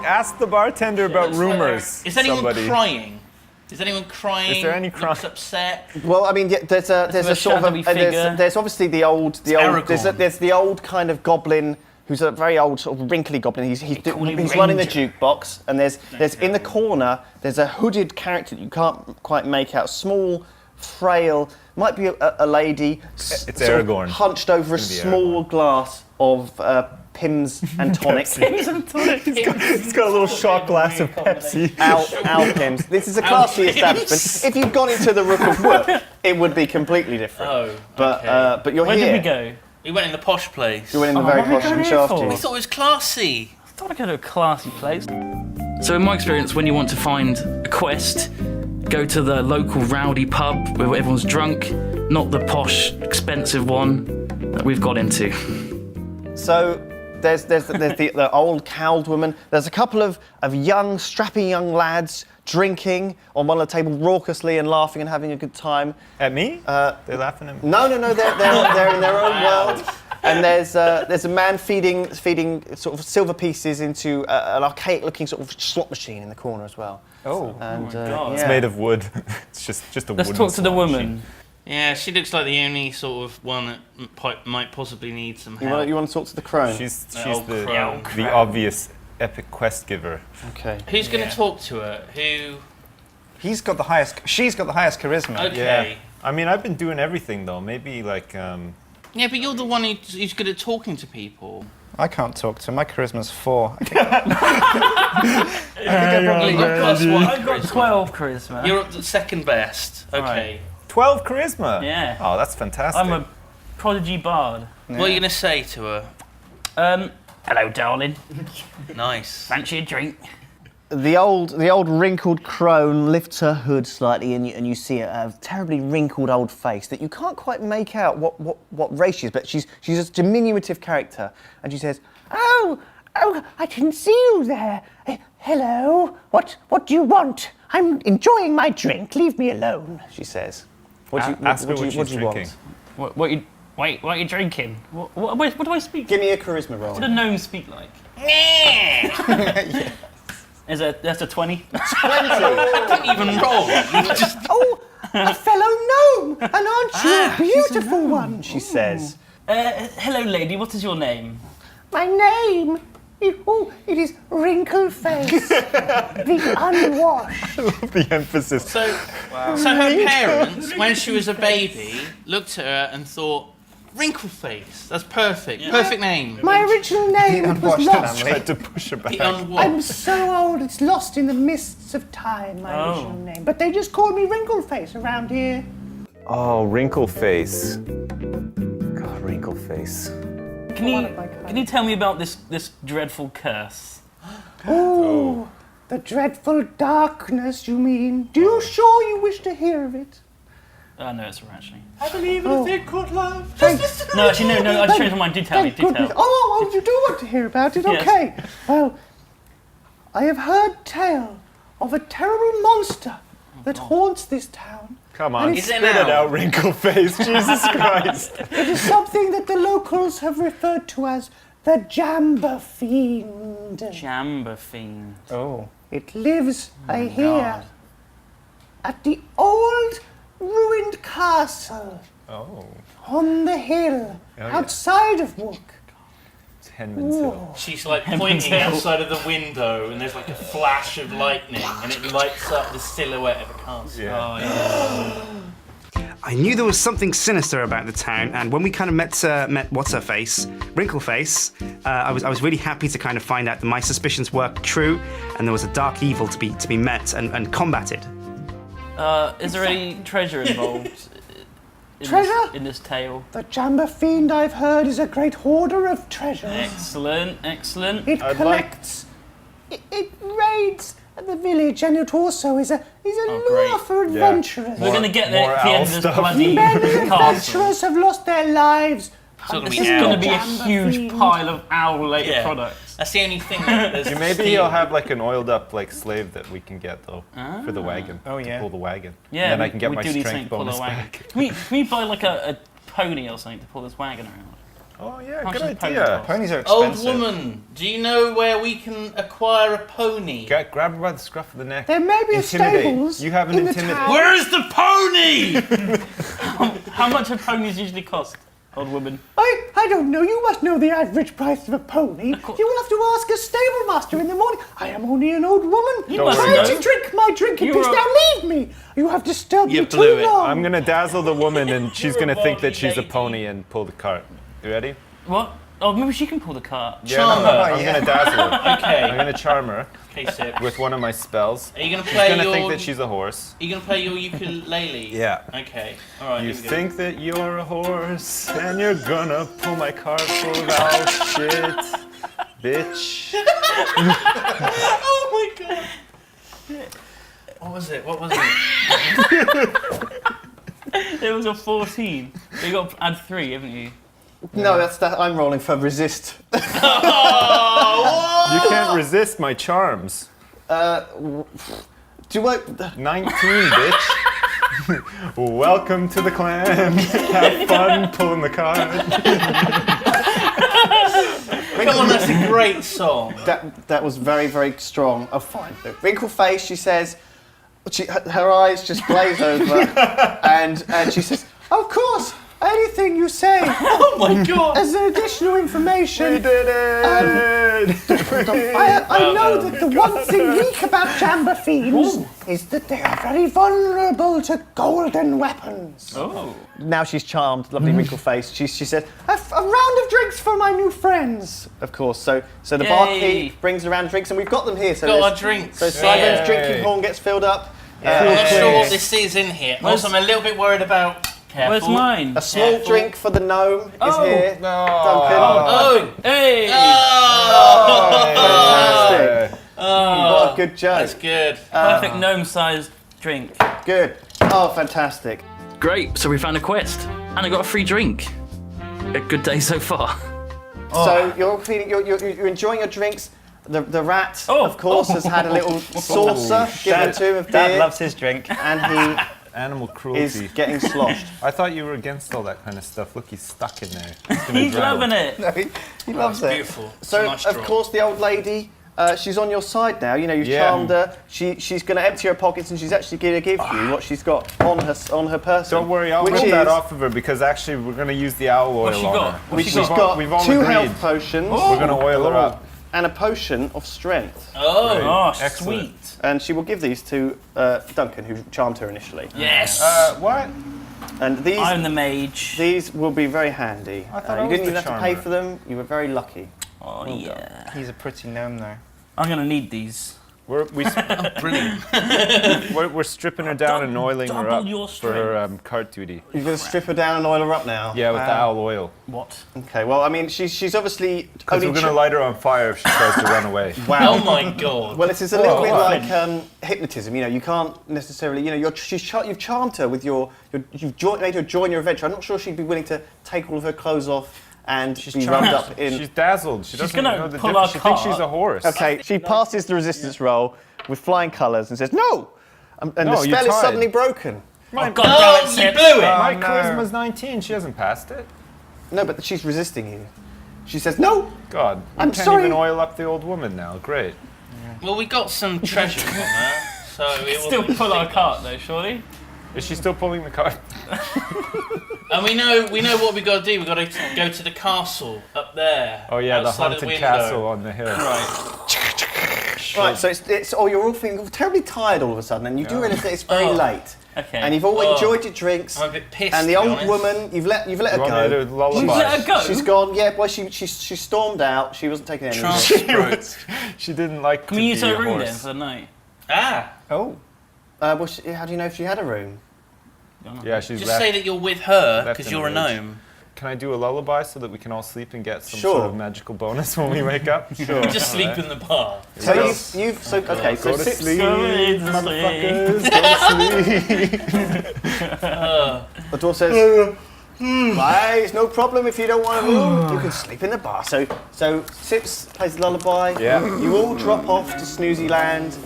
Ask the bartender about rumors. Is anyone crying? Is anyone crying? Is there any crying? Looks upset. Well, I mean, there's a sort of there's obviously the old there's the old kind of goblin who's a very old sort of wrinkly goblin. He's running the jukebox, and there's in the corner there's a hooded character that you can't quite make out. Small, frail, might be a lady. It's Aragorn. Hunched over a small glass of Pimm's and tonic. Pimm's and tonic. He's got a little shot glass of Pepsi. Al Pimm's. This is a classy establishment. If you'd gone into the Rook of Wood, it would be completely different. Oh, but you're Where here. Where did we go? We went in the posh place. You went in the very posh and shafty. We thought it was classy. I thought I'd go to a classy place. So in my experience, when you want to find a quest, go to the local rowdy pub where everyone's drunk, not the posh, expensive one that we've got into. So there's the old cowled woman. There's a couple of young, strappy young lads drinking on one of the tables raucously and laughing and having a good time. At me? They're laughing at me. No, they're in their own world. And there's a man feeding sort of silver pieces into an archaic-looking sort of slot machine in the corner as well. Oh, and, my God. It's made of wood. It's just a Let's wooden talk to the woman. machine. Yeah, she looks like the only sort of one that might possibly need some help. You want to talk to the crone? She's crone. the obvious epic quest giver. Okay. Who's going to talk to her? Who? She's got the highest charisma. Okay. Yeah. I mean, I've been doing everything though. Maybe like. Yeah, but you're the one who's good at talking to people. I can't talk to her. My charisma's 4. I've got 12 charisma. You're at the second best. Okay. Right. 12 charisma? Yeah. Oh, that's fantastic. I'm a prodigy bard. Yeah. What are you going to say to her? Hello, darling. Nice. Fancy a drink? The old wrinkled crone lifts her hood slightly, and you see a terribly wrinkled old face that you can't quite make out what race she is, but she's a diminutive character, and she says, "Oh, I didn't see you there. Hello, what do you want? I'm enjoying my drink. Leave me alone," she says. Ask her what she's drinking. What are you drinking? What do I speak? Give me a charisma roll. What do gnomes speak like? Yeah. That's a 20? 20! I didn't even roll. Oh, a fellow gnome! And aren't you a beautiful one? She says. Hello, lady. What is your name? My name? It is Wrinkleface, the unwashed. I love the emphasis. So her parents, when she was a baby, looked at her and thought, Wrinkleface, that's perfect. Yeah. Perfect name. My original name was lost. Tried to push her back. I'm so old, it's lost in the mists of time, my original name. But they just call me Wrinkleface around here. Oh, Wrinkleface. God, Wrinkleface. Can you tell me about this dreadful curse? Oh, the dreadful darkness, you mean? Do you sure you wish to hear of it? No, it's alright, actually. I believe in a thing called love. No, actually, no, I changed my mind. Do tell me, do tell. Oh, you do want to hear about it? Yes. Okay. Well, I have heard tell of a terrible monster that haunts this town. Come on, spit it out, Wrinkleface. Jesus Christ. It is something that the locals have referred to as the Jamba Fiend. Jamba Fiend. Oh. It lives, I hear, at the old ruined castle. Oh. On the hill, outside of Wook. It's Henman's Hill. She's like pointing outside of the window, and there's like a flash of lightning, and it lights up the silhouette of a castle. Yeah. Oh, yeah. I knew there was something sinister about the town, and when we kind of met what's her face, Wrinkleface, I was really happy to kind of find out that my suspicions were true, and there was a dark evil to be met and combated. Is there any treasure involved? Treasure? In this tale? The Jamba Fiend, I've heard, is a great hoarder of treasures. Excellent. It collects. It raids the village, and it also is a lure for adventurers. We're going to get there at the end of this bloody Many castle. adventurers have lost their lives. This is going to be a huge pile of owl-related products. That's the only thing that there's. Maybe you'll have like an oiled up like slave that we can get though for the wagon. Oh yeah. To pull the wagon. Yeah. And then I can get my do need strength something to pull bonus the wagon. back. Can we buy like a pony or something to pull this wagon around. Oh yeah, How good much is a pony idea. cost? Ponies are Old expensive. woman, do you know where we can acquire a pony? Grab her by the scruff of the neck. There may be Intimidate. stables You have an in the intimidate. town. Where is the pony? How much do ponies usually cost, old woman? I don't know. You must know the average price of a pony. You will have to ask a stable master in the morning. I am only an old woman. You must trying know. to drink my drink in You're peace. a- Now leave me. You have disturbed You me blew too it. long. I'm gonna dazzle the woman, and she's You're a gonna think that body she's a lady. pony and pull the cart. You ready? What? Oh, maybe she can pull the cart. Charm no, her. I'm gonna dazzle her. I'm Okay. gonna charm her Okay, Sip. with one of my spells. Are you gonna She's play gonna your? think that she's a horse. Are you gonna play your ukulele? Yeah. Okay. All right. You here we go. think that you're a horse, and you're gonna pull my cart full of owl shit, bitch. Oh my god. What was it? What was it? It was a 14. You got to add 3, haven't you? No, that's that. I'm rolling for resist. You can't resist my charms. Do I? 19, bitch. Welcome to the clan. Have fun pulling the cart. Come on, that's a great song. That was very, very strong. Oh, fine. Wrinkle face. She says. Her eyes just glaze over, and she says, "Of course, anything you say." Oh my god. As an additional information, We did it! I know that the one thing weak about Jamba fiends is that they are very vulnerable to golden weapons. Oh. Now she's charmed, lovely wrinkle face. She said, a round of drinks for my new friends. Of course, so the Yay. barkeep brings around drinks, and we've got them here. So Got there's- our drinks. So Simon's Yay. drinking horn gets filled up. I'm not sure please. what this is in here. Also, I'm a little bit worried about. Careful. Where's mine? A small Careful. drink for the gnome is Oh. here. No. Duncan. Oh. Hey! Fantastic. What a good joke. That's good. Perfect gnome-sized drink. Good. Oh, fantastic. Great, so we found a quest, and I got a free drink. A good day so far. So you're feeling, you're enjoying your drinks. The rat, Oh. of course, has had a little saucer given to him of Dad beer, loves his drink. and Animal he is cruelty. getting sloshed. I thought you were against all that kind of stuff. Look, he's stuck in there. He's gonna He's drown. loving it. He loves That's it. beautiful. It's a So, nice of drop. course, the old lady, she's on your side now. You know, you've Yeah. charmed her. She's going to empty her pockets, and she's actually going to give you what she's got on her person. Don't worry, I'll which rip is, that off of her because actually we're going to use the owl oil she on got? her. What's She's she got We've all 2 agreed. health potions We're going to oil her up. and a potion of strength. Oh. Oh, Excellent. sweet. And she will give these to Duncan, who charmed her initially. Yes. What? And these I'm the mage. these will be very handy. I thought I You was didn't the even have to pay charmer. for them. You were very lucky. Oh, yeah. He's a pretty gnome, though. I'm going to need these. Brilliant. We're stripping her down and oiling her double up your for her cart duty. You're going to strip her down and oil her up now? Yeah, with the owl oil. What? Okay, well, I mean, she's obviously Because only we're going to light her on fire if she tries to run away. Wow. Oh my god. Well, it's a little bit Whoa. like hypnotism. You know, you can't necessarily. You know, you've charmed her with made her join your adventure. I'm not sure she'd be willing to take all of her clothes off and be rubbed up in. She's dazzled. She doesn't gonna know the pull difference. our She thinks cart. she's a horse. Okay, she passes the resistance roll with flying colours and says no, and the No, you spell is tied. suddenly broken. Oh, God Oh, damn it, you Sip. blew it. My no. charisma's 19. She hasn't passed it. No, but she's resisting you. She says no. God, we I'm can't sorry. even oil up the old woman now. Great. Well, we got some treasure from her, so it Still will pull our cart, though, surely? Is she still pulling the cart? And we know what we got to do. We got to go to the castle up there. Oh yeah, the outside haunted window. castle on the hill. Right, so it's you're all feeling terribly tired all of a sudden, and you do realise that it's very Oh. late, Okay. and you've all Oh. enjoyed your drinks. I'm a bit pissed. And the to be old honest. woman, you've let her You want me to go. do lullaby? You let her go? She's gone. Yeah, well, she stormed out. She wasn't taking any. Trans- She didn't like Can to we be use a her room then horse. for the night? Ah, Oh. Well, how do you know if she had a room? Yeah, she's just left. say that you're with her left because in you're a the village. gnome. Can I do a lullaby so that we can all sleep and get some Sure. sort of magical bonus when we wake up? Sure. Just sleep in the bar. So Go. you've so okay. So Go to Sip's- sleep, Sleep. motherfuckers. Go to sleep. The dwarf says, "Why, it's no problem if you don't want a room. You can sleep in the bar." So Sips plays the lullaby. Yeah. You all drop off to Snoozy Land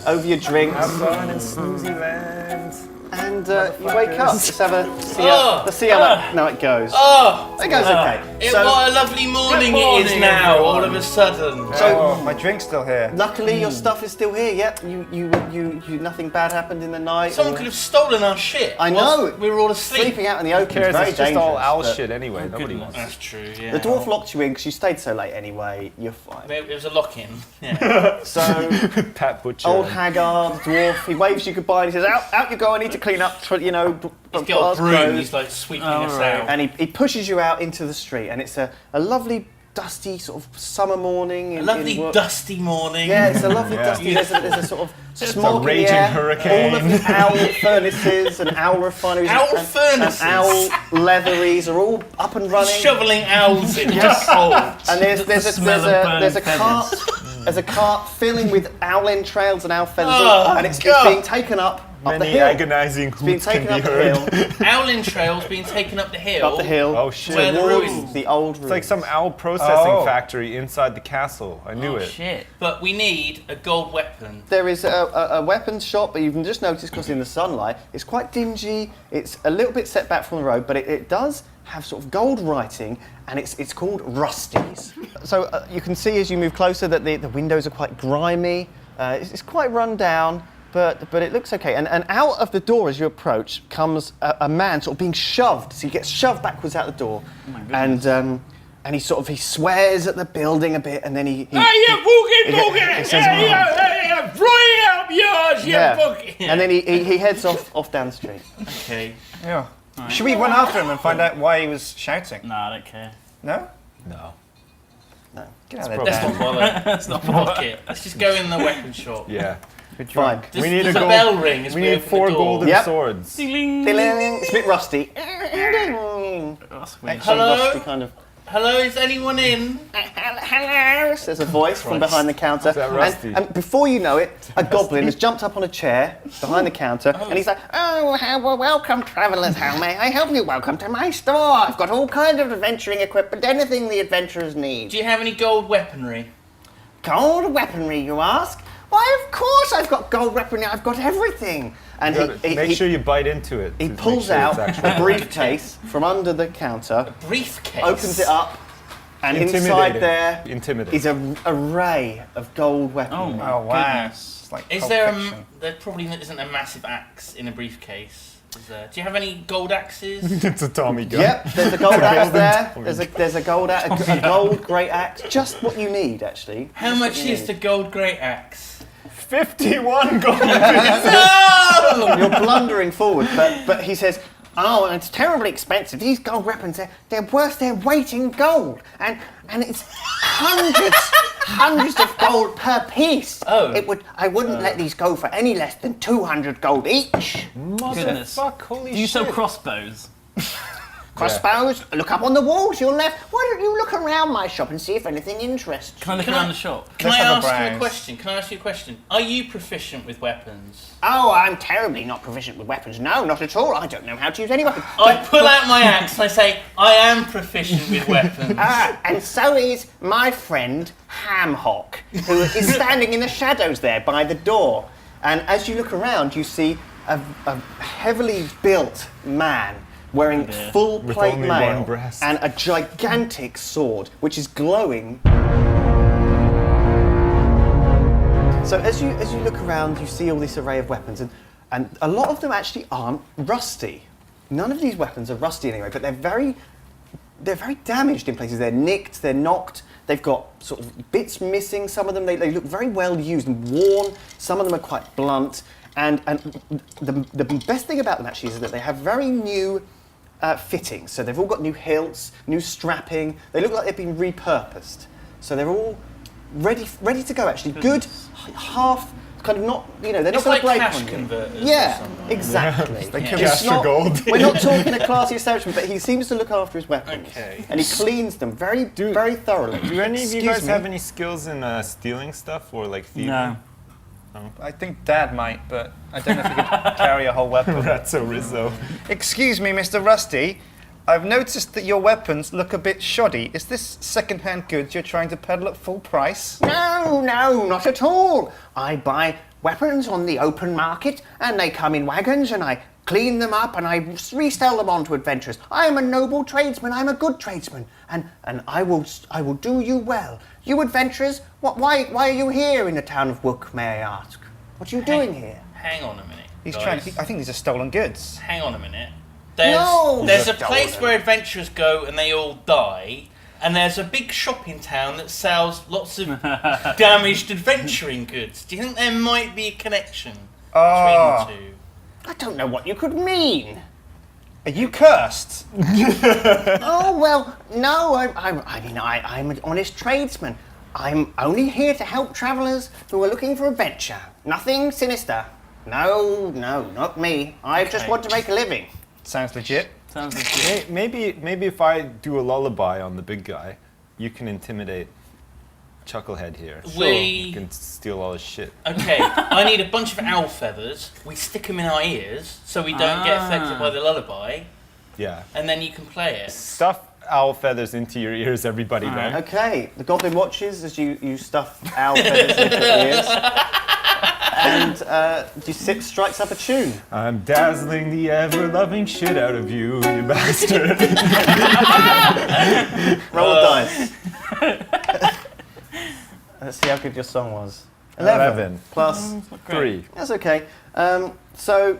over your drinks. Have fun in Snoozy Land. And you wake up. Let's have a see Oh. let's see how that. No, it goes. Oh, It goes okay. what a lovely morning it is now. All of a sudden. Oh, my drink's still here. Luckily, your stuff is still here. Yep. You. Nothing bad happened in the night. Someone could have stolen our shit. I know. We were all asleep. Sleeping out in the open Cares? is very It's just all dangerous, owl but shit anyway. Nobody wants. That's true. Yeah. The dwarf locked you in because you stayed so late anyway. You're fine. It was a lock-in. Yeah. So, Pat Butcher. old Haggard, dwarf, he waves you goodbye and he says, out you go, I need to clean up, He's got a broom. He's like sweeping us out. And he pushes you out into the street, and it's a lovely, dusty sort of summer morning. A lovely dusty morning. Yeah, it's a lovely dusty. There's a sort of smog in the raging air. hurricane. All of the owl furnaces and owl refineries Owl and furnaces? owl leatheries are all up and running. Shoveling owls in just cold. And there's smell of burning a cart. There's a cart filling with owl entrails and owl feathers, Oh, and it's God. being taken up the Many hill. agonizing It's being hoots can taken be up the heard. hill. Owl entrails being taken up the hill. Up the hill. Oh shit! Where the towards ruins. the old It's like some owl processing Oh. factory inside the castle. I knew it. Shit. But we need a gold weapon. There is a weapons shop, but you can just notice because in the sunlight, it's quite dingy. It's a little bit set back from the road, but it does have sort of gold writing, and it's called Rusty's. So you can see as you move closer that the windows are quite grimy. It's quite run down, but it looks okay. And out of the door as you approach comes a man sort of being shoved. So he gets shoved backwards out the door, and he swears at the building a bit, and then he says, and then he heads off down the street. Okay. Yeah. Should we run after him and find out why he was shouting? No, I don't care. No? No. Get out of there, Let's Dan. not bother. Let's not fuck it. Let's just go in the weapon shop. Yeah. Fine. Does, We need does a a gold- bell ring as We we need open 4 the door? golden Yep. swords. It's a bit rusty. That's weird. Hello? Rusty kind of. Hello, is anyone in? Hello. There's a voice from behind the counter, that Rusty? and before you know it, a goblin has jumped up on a chair behind the counter, and he's like, "Oh, welcome, travellers. How may I help you? Welcome to my store. I've got all kinds of adventuring equipment, anything the adventurers need." Do you have any gold weaponry? Gold weaponry, you ask? Why, of course I've got gold weaponry. I've got everything. And Make sure you bite into it. he to make pulls sure out it's a actually- briefcase from under the counter, Briefcase. opens it up, and inside Intimidating. there Intimidating. is an array of gold weaponry. Oh, wow. Goodness. It's like Is Pulp there Fiction. there probably isn't a massive axe in a briefcase? Is there? Do you have any gold axes? It's a Tommy gun. Yep, there's a gold axe there. Golden There's a gold axe, a gold great axe. Just what you need, actually. How much is the gold great axe? 51 gold. No! You're blundering forward, but he says, "Oh, it's terribly expensive. These gold weapons, they're worth their weight in gold, and it's hundreds of gold per piece. Oh. I wouldn't let these go for any less than 200 gold each. Goodness. Fuck, holy Do you shit. sell crossbows? Crossbows, look up on the wall to your left. Why don't you look around my shop and see if anything interests you?" Can I look Can around I- the shop? Can Let's I have a ask you a browse. question? Can I ask you a question? Are you proficient with weapons? Oh, I'm terribly not proficient with weapons. No, not at all. I don't know how to use any weapon. I pull out my axe and I say, I am proficient with weapons. And so is my friend Hamhock, who is standing in the shadows there by the door. And as you look around, you see a heavily built man wearing full With plate only mail one breast. and a gigantic sword, which is glowing. So as you look around, you see all this array of weapons, and a lot of them actually aren't rusty. None of these weapons are rusty anyway, but they're very damaged in places. They're nicked, they're knocked, they've got sort of bits missing. Some of them, they look very well used and worn. Some of them are quite blunt. And the best thing about them actually is that they have very new fittings. So they've all got new hilts, new strapping. They look like they've been repurposed. So they're all ready to go actually. Good, half, kind of not, they're not It's going like to break cash on you. converters or Yeah, something. exactly. They Yeah. kill It's cash for not- gold. We're not talking a classy establishment, but he seems to look after his weapons. Okay. And he cleans them very thoroughly. Do any of you Excuse guys me. have any skills in stealing stuff or like thieving? No. I think Dad might, but I don't know if he could carry a whole weapon. That's a Rizzo. Excuse me, Mr. Rusty. I've noticed that your weapons look a bit shoddy. Is this second-hand goods you're trying to peddle at full price? No, not at all. I buy weapons on the open market, and they come in wagons, and I clean them up, and I resell them on to adventurers. I am a noble tradesman. I'm a good tradesman, and I will do you well. You adventurers, why are you here in the town of Wook, may I ask? What are you doing here? Hang on a minute. He's guys. trying. I think these are stolen goods. Hang on a minute. No! There's a Stolen. place where adventurers go and they all die, and there's a big shop in town that sells lots of damaged adventuring goods. Do you think there might be a connection between the two? I don't know what you could mean. Are you cursed? Oh, well, no, I'm an honest tradesman. I'm only here to help travellers who are looking for adventure. Nothing sinister. No, not me. I just want to make a living. Sounds legit. Sounds legit. Maybe if I do a lullaby on the big guy, you can intimidate Chucklehead here. You can steal all his shit. Okay, I need a bunch of owl feathers. We stick them in our ears so we don't get affected by the lullaby, Yeah. and then you can play it. Stuff owl feathers into your ears, everybody. Then. Okay, the goblin watches as you stuff owl feathers into your ears. And strikes up a tune. I'm dazzling the ever-loving shit out of you, you bastard. Roll a dice. Let's see how good your song was. 11. Plus 3. That's okay. So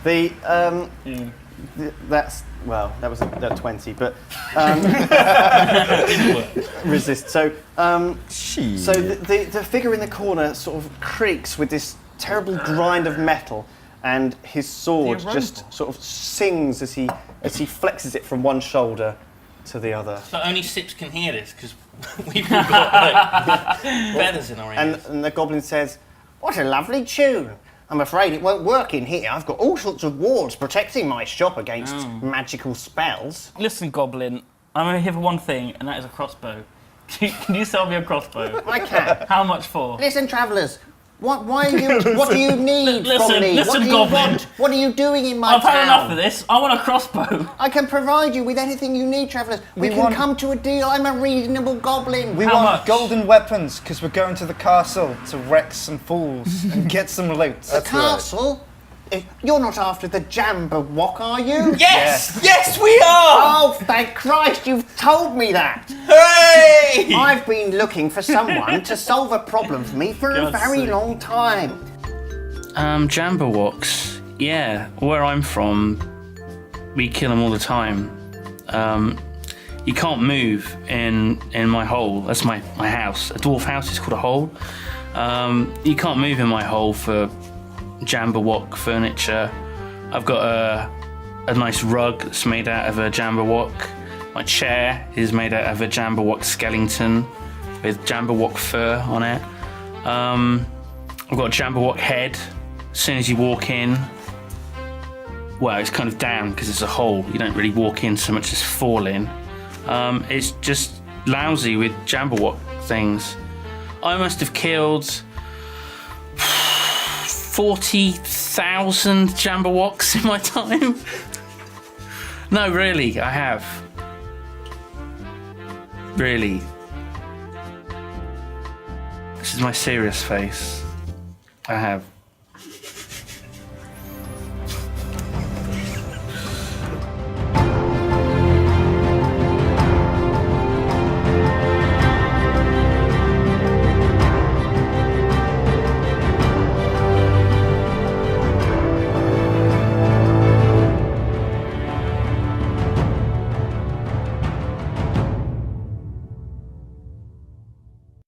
that was a 20, but Didn't work. resist. So She. So the figure in the corner sort of creaks with this terrible grind of metal, and his sword just sort of sings as he flexes it from one shoulder to the other. So only Sips can hear this because we've all got feathers in our ears. And the goblin says, "What a lovely tune. I'm afraid it won't work in here. I've got all sorts of walls protecting my shop against magical spells." Listen, Goblin, I'm only here for one thing, and that is a crossbow. Can you sell me a crossbow? I can. How much for? Listen, travellers. What do you need from me? Listen, What do you Goblin. want? What are you doing in my I've had enough of town? this. I want a crossbow. I can provide you with anything you need, travellers. We can come to a deal. I'm a reasonable goblin. We How want much? golden weapons because we're going to the castle to wreck some fools and get some loot. The castle? You're not after the Jambawok, are you? Yes! Yes, we are! Oh, thank Christ, you've told me that. Hooray! I've been looking for someone to solve a problem for me for a God's very sake. long time. Jambawoks. Yeah, where I'm from, we kill them all the time. You can't move in my hole. That's my house. A dwarf house is called a hole. You can't move in my hole for Jambawok furniture. I've got a nice rug that's made out of a Jambawok. My chair is made out of a Jambawok skeleton with Jambawok fur on it. I've got a Jambawok head. As soon as you walk in, well, it's kind of down because it's a hole. You don't really walk in so much as fall in. It's just lousy with Jambawok things. I must have killed 40,000 Jambawoks in my time. No, really, I have. Really. This is my serious face. I have.